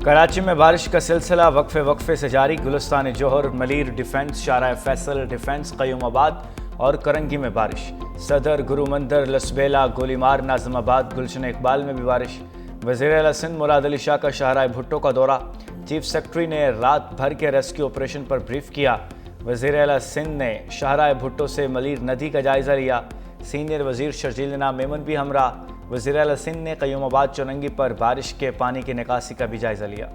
کراچی میں بارش کا سلسلہ وقفے سے جاری۔ گلستان جوہر، ملیر ڈیفنس، شارع فیصل ڈیفنس، قیوم آباد اور کرنگی میں بارش۔ صدر، گرو مندر، لسبیلا، گولی مار، ناظم آباد، گلشن اقبال میں بھی بارش۔ وزیر اعلیٰ سندھ مراد علی شاہ کا شاہراہ بھٹو کا دورہ۔ چیف سیکرٹری نے رات بھر کے ریسکیو آپریشن پر بریف کیا۔ وزیر اعلیٰ سندھ نے شاہراہ بھٹو سے ملیر ندی کا جائزہ لیا۔ سینئر وزیر شرجیل انعام میمن بھی ہمراہ۔ وزیر اعلیٰ سندھ نے قیوم آباد چوننگی پر بارش کے پانی کی نکاسی کا بھی جائزہ لیا۔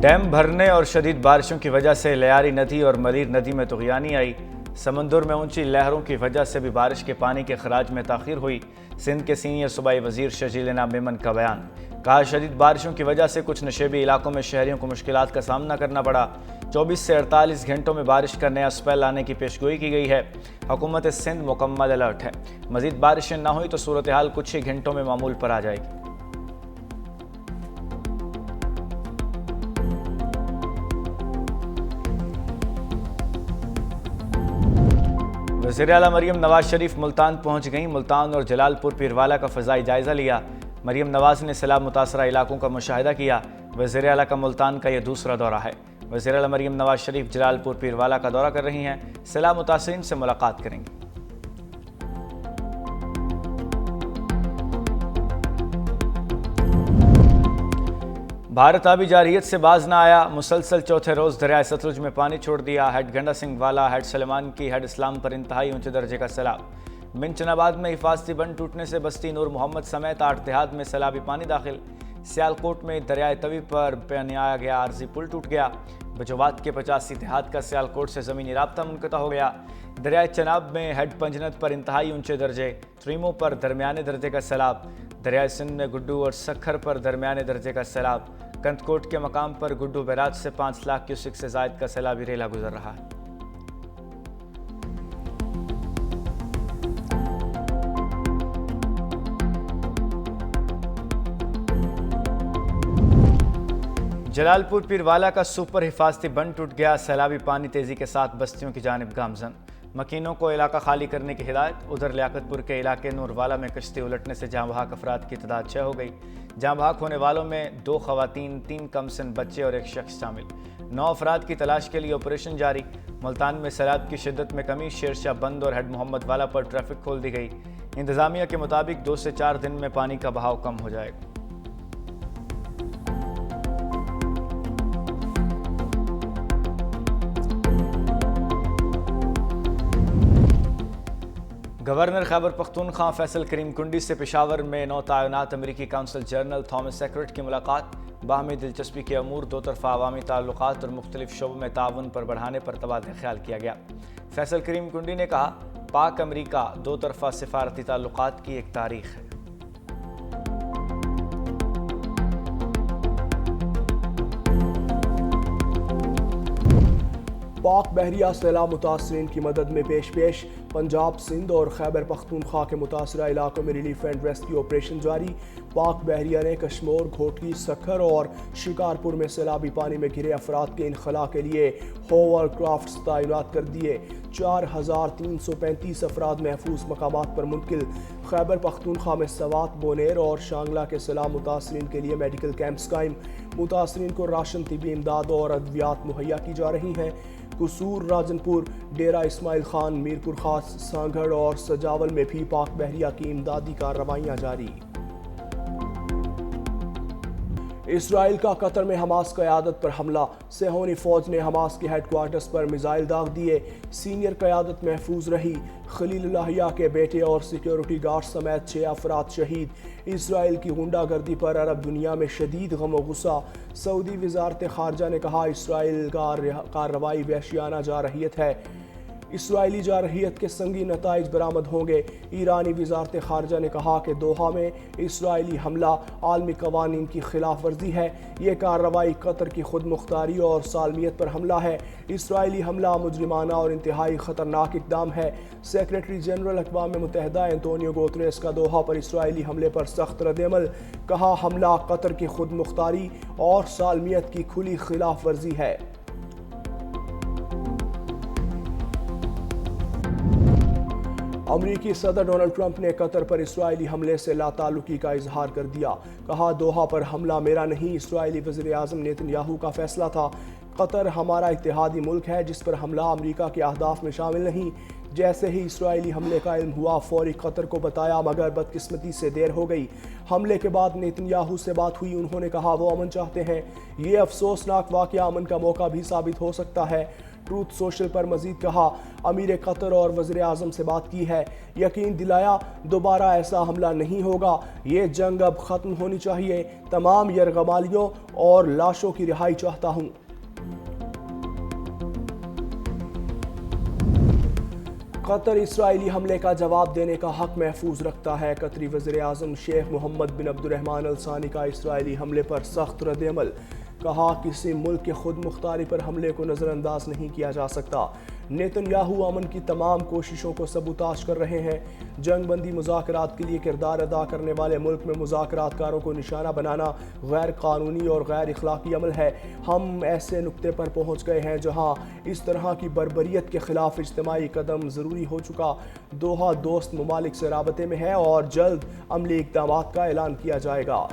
ڈیم بھرنے اور شدید بارشوں کی وجہ سے لیاری ندی اور ملیر ندی میں طغیانی آئی۔ سمندر میں اونچی لہروں کی وجہ سے بھی بارش کے پانی کے خراج میں تاخیر ہوئی۔ سندھ کے سینئر صوبائی وزیر شرجیل انعام میمن کا بیان۔ کہا، شدید بارشوں کی وجہ سے کچھ نشیبی علاقوں میں شہریوں کو مشکلات کا سامنا کرنا پڑا۔ 24 سے 48 گھنٹوں میں بارش کا نیا اسپیل آنے کی پیشگوئی کی گئی ہے۔ حکومت سندھ مکمل الرٹ ہے۔ مزید بارشیں نہ ہوئی تو صورتحال کچھ ہی گھنٹوں میں معمول پر آ جائے گی۔ وزیر اعلیٰ مریم نواز شریف ملتان پہنچ گئیں۔ ملتان اور جلال پور پیروالا کا فضائی جائزہ لیا۔ مریم نواز نے سیلاب متاثرہ علاقوں کا مشاہدہ کیا۔ وزیر اعلیٰ کا ملتان کا یہ دوسرا دورہ ہے۔ وزیر اعلیٰ مریم نواز شریف جلال پور پیروالا کا دورہ کر رہی ہیں۔ سیلاب متاثرین سے ملاقات کریں گی۔ بھارت آبی جارحیت سے باز نہ آیا۔ مسلسل چوتھے روز دریائے ستلج میں پانی چھوڑ دیا۔ ہیڈ گنڈا سنگھ والا، ہیڈ سلیمان کی، ہیڈ اسلام پر انتہائی اونچے درجے کا سیلاب۔ منچن آباد میں حفاظتی بند ٹوٹنے سے بستی نور محمد سمیت 8 دیہات میں سیلابی پانی داخل۔ سیالکوٹ میں دریائے توی پر بنایا گیا عارضی پل ٹوٹ گیا۔ بجوات کے 85 دیہات کا سیالکوٹ سے زمینی رابطہ منقطع ہو گیا۔ دریائے چناب میں ہیڈ پنجنت پر انتہائی اونچے درجے، تریمو پر درمیانے درجے کا سیلاب۔ دریائے سندھ میں گڈو اور سکھر پر درمیانے درجے کا سیلاب۔ کنتکوٹ کے مقام پر گڈو بیراج سے 5 لاکھ کیوسک سے زائد کا سیلابی ریلا گزر رہا ہے۔ جلال پور پیروالا کا سپر حفاظتی بند ٹوٹ گیا۔ سیلابی پانی تیزی کے ساتھ بستیوں کی جانب گامزن۔ مکینوں کو علاقہ خالی کرنے کی ہدایت۔ ادھر لیاقت پور کے علاقے نوروالا میں کشتی الٹنے سے جاں بحق افراد کی تعداد 6 ہو گئی۔ جاں بحق ہونے والوں میں 2 خواتین، 3 کم سن بچے اور 1 شخص شامل۔ 9 افراد کی تلاش کے لیے آپریشن جاری۔ ملتان میں سیلاب کی شدت میں کمی۔ شیرشاہ بند اور ہیڈ محمد والا پر ٹریفک کھول دی گئی۔ انتظامیہ کے مطابق 2 سے 4 دن میں پانی کا بہاؤ کم ہو جائے گا۔ گورنر خیبر پختونخوا فیصل کریم کنڈی سے پشاور میں 9 تعینات امریکی کونسل جنرل تھامس سیکرٹ کی ملاقات۔ باہمی دلچسپی کے امور، دو طرفہ عوامی تعلقات اور مختلف شعبوں میں تعاون پر بڑھانے پر تبادلہ خیال کیا گیا۔ فیصل کریم کنڈی نے کہا، پاک امریکہ دو طرفہ سفارتی تعلقات کی ایک تاریخ ہے۔ پاک بحریہ سیلاب متاثرین کی مدد میں پیش پنجاب، سندھ اور خیبر پختونخوا کے متاثرہ علاقوں میں ریلیف اینڈ ریسکیو آپریشن جاری۔ پاک بحریہ نے کشمور، گھوٹکی، سکھر اور شکارپور میں سیلابی پانی میں گھرے افراد کے انخلاء کے لیے ہوور کرافٹس تعینات کر دیے۔ 4335 افراد محفوظ مقامات پر منتقل۔ خیبر پختونخوا میں سوات، بونیر اور شانگلہ کے سیلاب متاثرین کے لیے میڈیکل کیمپس قائم۔ متاثرین کو راشن، طبی امداد اور ادویات مہیا کی جا رہی ہیں۔ قصور، راجن پور، ڈیرہ اسماعیل خان، میرپور خاص، سانگھڑ اور سجاول میں بھی پاک بحریہ کی امدادی کارروائیاں جاری۔ اسرائیل کا قطر میں حماس قیادت پر حملہ۔ صہیونی فوج نے حماس کے ہیڈ کوارٹرز پر میزائل داغ دیے۔ سینئر قیادت محفوظ رہی۔ خلیل الہیہ کے بیٹے اور سیکیورٹی گارڈ سمیت 6 افراد شہید۔ اسرائیل کی غنڈہ گردی پر عرب دنیا میں شدید غم و غصہ۔ سعودی وزارت خارجہ نے کہا، اسرائیل کا کارروائی وحشیانہ جارحیت ہے۔ اسرائیلی جارحیت کے سنگین نتائج برآمد ہوں گے۔ ایرانی وزارت خارجہ نے کہا کہ دوحہ میں اسرائیلی حملہ عالمی قوانین کی خلاف ورزی ہے۔ یہ کارروائی قطر کی خود مختاری اور سالمیت پر حملہ ہے۔ اسرائیلی حملہ مجرمانہ اور انتہائی خطرناک اقدام ہے۔ سیکریٹری جنرل اقوام متحدہ انتونیو گوتریس کا دوحہ پر اسرائیلی حملے پر سخت رد عمل۔ کہا، حملہ قطر کی خود مختاری اور سالمیت کی کھلی خلاف ورزی ہے۔ امریکی صدر ڈونلڈ ٹرمپ نے قطر پر اسرائیلی حملے سے لا تعلقی کا اظہار کر دیا. کہا دوحہ پر حملہ میرا نہیں، اسرائیلی وزیر اعظم نیتن یاہو کا فیصلہ تھا. قطر ہمارا اتحادی ملک ہے جس پر حملہ امریکہ کے اہداف میں شامل نہیں. جیسے ہی اسرائیلی حملے کا علم ہوا فوری قطر کو بتایا، مگر بدقسمتی سے دیر ہو گئی. حملے کے بعد نیتن یاہو سے بات ہوئی، انہوں نے کہا وہ امن چاہتے ہیں. یہ افسوسناک واقعہ امن کا موقع بھی ثابت ہو سکتا ہے. ٹروتھ سوشل پر مزید کہا امیر قطر اور وزیر اعظم سے بات کی ہے، یقین دلایا دوبارہ ایسا حملہ نہیں ہوگا. یہ جنگ اب ختم ہونی چاہیے. تمام یرغمالیوں اور لاشوں کی رہائی چاہتا ہوں. قطر اسرائیلی حملے کا جواب دینے کا حق محفوظ رکھتا ہے. قطری وزیر اعظم شیخ محمد بن عبد الرحمن الثانی کا اسرائیلی حملے پر سخت رد عمل. کہا کسی ملک کے خود مختاری پر حملے کو نظر انداز نہیں کیا جا سکتا. نیتن یاہو امن کی تمام کوششوں کو سبوتاژ کر رہے ہیں. جنگ بندی مذاکرات کے لیے کردار ادا کرنے والے ملک میں مذاکرات کاروں کو نشانہ بنانا غیر قانونی اور غیر اخلاقی عمل ہے. ہم ایسے نقطے پر پہنچ گئے ہیں جہاں اس طرح کی بربریت کے خلاف اجتماعی قدم ضروری ہو چکا. دوحہ دوست ممالک سے رابطے میں ہے اور جلد عملی اقدامات کا اعلان کیا جائے گا.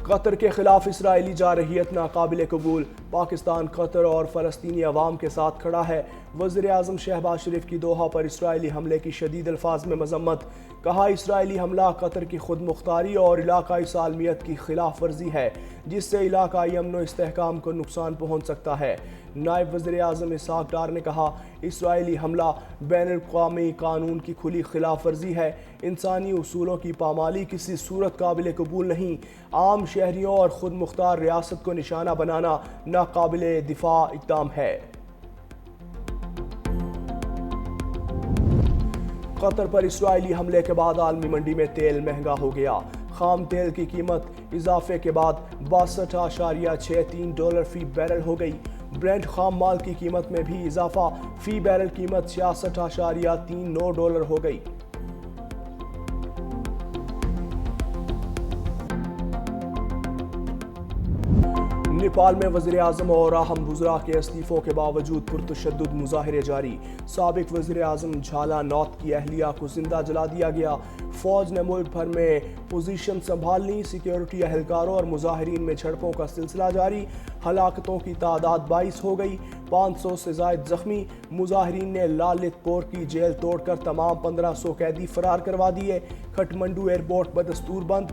قطر کے خلاف اسرائیلی جارحیت ناقابل قبول. پاکستان قطر اور فلسطینی عوام کے ساتھ کھڑا ہے. وزیر اعظم شہباز شریف کی دوحہ پر اسرائیلی حملے کی شدید الفاظ میں مذمت. کہا اسرائیلی حملہ قطر کی خود مختاری اور علاقائی سالمیت کی خلاف ورزی ہے جس سے علاقائی امن و استحکام کو نقصان پہنچ سکتا ہے. نائب وزیر اعظم اسحاق ڈار نے کہا اسرائیلی حملہ بین الاقوامی قانون کی کھلی خلاف ورزی ہے. انسانی اصولوں کی پامالی کسی صورت قابل قبول نہیں. عام شہریوں اور خود مختار ریاست کو نشانہ بنانا ناقابل دفاع اقدام ہے. قطر پر اسرائیلی حملے کے بعد عالمی منڈی میں تیل مہنگا ہو گیا. خام تیل کی قیمت اضافے کے بعد $62.63 فی بیرل ہو گئی. برینٹ خام مال کی قیمت میں بھی اضافہ، فی بیرل قیمت $66.39 ہو گئی. نیپال میں وزیر اعظم اور اہم وزراء کے استعفوں کے باوجود پرتشدد مظاہرے جاری. سابق وزیر اعظم جھالا نوت کی اہلیہ کو زندہ جلا دیا گیا. فوج نے ملک بھر میں پوزیشن سنبھال لی. سیکیورٹی اہلکاروں اور مظاہرین میں جھڑپوں کا سلسلہ جاری. ہلاکتوں کی تعداد 22 ہو گئی. 500 سے زائد زخمی. مظاہرین نے لالت پور کی جیل توڑ کر تمام 1500 قیدی فرار کروا دیے. کھٹمنڈو ایئرپورٹ بدستور بند.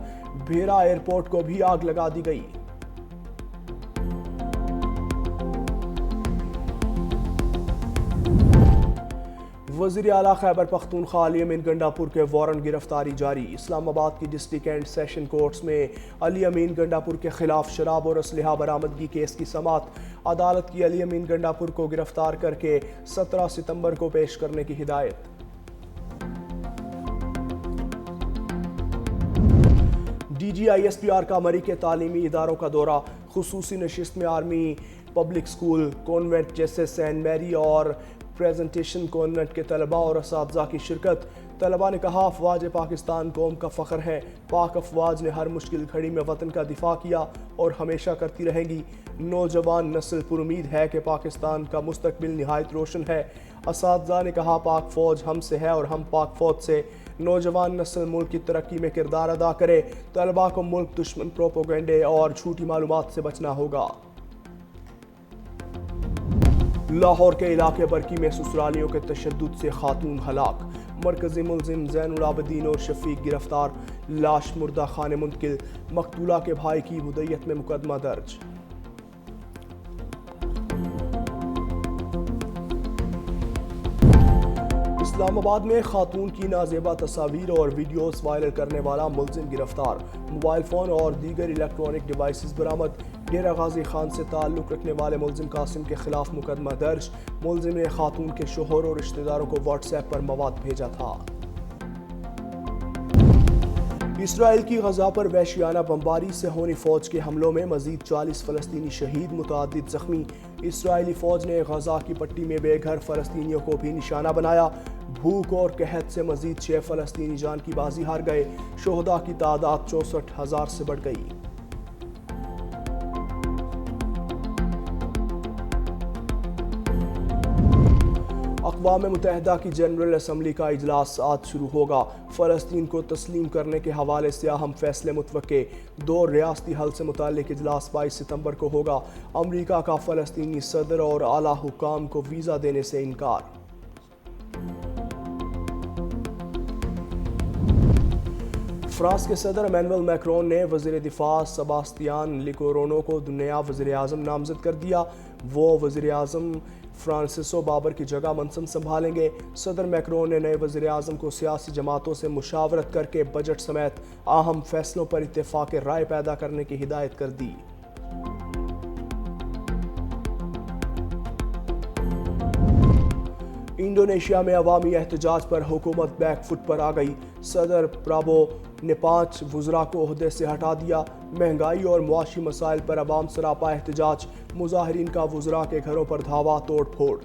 بھیرا ایئرپورٹ کو بھی آگ لگا دی گئی. وزیر اعلیٰ خیبر پختونخوا علی امین گنڈاپور کے وارنٹ گرفتاری جاری. اسلام آباد کی ڈسٹرکٹ اینڈ سیشن کورٹس میں علی امین گنڈاپور کے خلاف شراب اور اسلحہ برآمدگی کیس کی سماعت. عدالت کی علی امین گنڈاپور کو گرفتار کر کے 17 ستمبر کو پیش کرنے کی ہدایت. D G I S P R کا مری کے تعلیمی اداروں کا دورہ. خصوصی نشست میں آرمی پبلک اسکول، کانوینٹ جیسے سینٹ میری اور پریزنٹیشن کانوینٹ کے طلباء اور اساتذہ کی شرکت. طلباء نے کہا افواج پاکستان قوم کا فخر ہے. پاک افواج نے ہر مشکل گھڑی میں وطن کا دفاع کیا اور ہمیشہ کرتی رہیں گی. نوجوان نسل پر امید ہے کہ پاکستان کا مستقبل نہایت روشن ہے. اساتذہ نے کہا پاک فوج ہم سے ہے اور ہم پاک فوج سے. نوجوان نسل ملک کی ترقی میں کردار ادا کرے. طلباء کو ملک دشمن پروپیگنڈے اور جھوٹی معلومات سے بچنا ہوگا. لاہور کے علاقے برکی میں سسرالیوں کے تشدد سے خاتون ہلاک. مرکزی ملزم زین العابدین اور شفیق گرفتار. لاش مردہ خانے منتقل. مقتولہ کے بھائی کی مدعیت میں مقدمہ درج. اسلام آباد میں خاتون کی نازیبا تصاویر اور ویڈیوز وائرل کرنے والا ملزم گرفتار. موبائل فون اور دیگر الیکٹرانک ڈیوائسز برآمد. ڈیرہ غازی خان سے تعلق رکھنے والے ملزم قاسم کے خلاف مقدمہ درج. ملزم نے خاتون کے شوہر اور رشتہ داروں کو واٹس ایپ پر مواد بھیجا تھا. اسرائیل کی غزہ پر وحشیانہ بمباری سے صہیونی فوج کے حملوں میں مزید 40 فلسطینی شہید، متعدد زخمی. اسرائیلی فوج نے غزہ کی پٹی میں بے گھر فلسطینیوں کو بھی نشانہ بنایا. بھوک اور قحط سے مزید 6 فلسطینی جان کی بازی ہار گئے. شہداء کی تعداد 64,000 سے بڑھ گئی. اقوام متحدہ کی جنرل اسمبلی کا اجلاس آج شروع ہوگا۔ فلسطین کو تسلیم کرنے کے حوالے سے اہم فیصلے متوقع۔ 2 ریاستی حل سے متعلق اجلاس 22 ستمبر کو ہوگا۔ امریکہ کا فلسطینی صدر اور اعلیٰ حکام کو ویزا دینے سے انکار۔ فرانس کے صدر ایمینوئل میکرون نے وزیر دفاع سباستیان لیکورونو کو نیا وزیر اعظم نامزد کر دیا۔ وہ وزیر اعظم فرانسسو بابر کی جگہ منصب سنبھالیں گے۔ صدر میکرون نے نئے وزیر اعظم کو سیاسی جماعتوں سے مشاورت کر کے بجٹ سمیت اہم فیصلوں پر اتفاق رائے پیدا کرنے کی ہدایت کر دی۔ انڈونیشیا میں عوامی احتجاج پر حکومت بیک فٹ پر آ گئی۔ صدر پرابو نے 5 وزراء کو عہدے سے ہٹا دیا۔ مہنگائی اور معاشی مسائل پر عوام سراپا احتجاج، مظاہرین کا وزراء کے گھروں پر دھاوا، توڑ پھوڑ۔